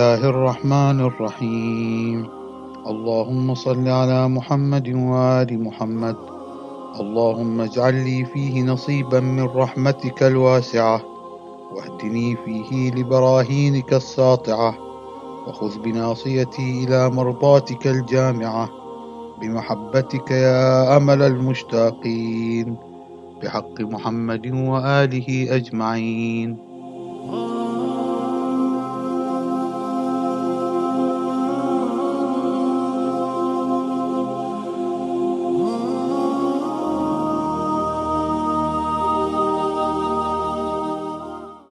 الله الرحمن الرحيم. اللهم صل على محمد وآل محمد. اللهم اجعل لي فيه نصيبا من رحمتك الواسعة، واهدني فيه لبراهينك الساطعة، وخذ بناصيتي إلى مرضاتك الجامعة، بمحبتك يا أمل المشتاقين، بحق محمد وآله أجمعين.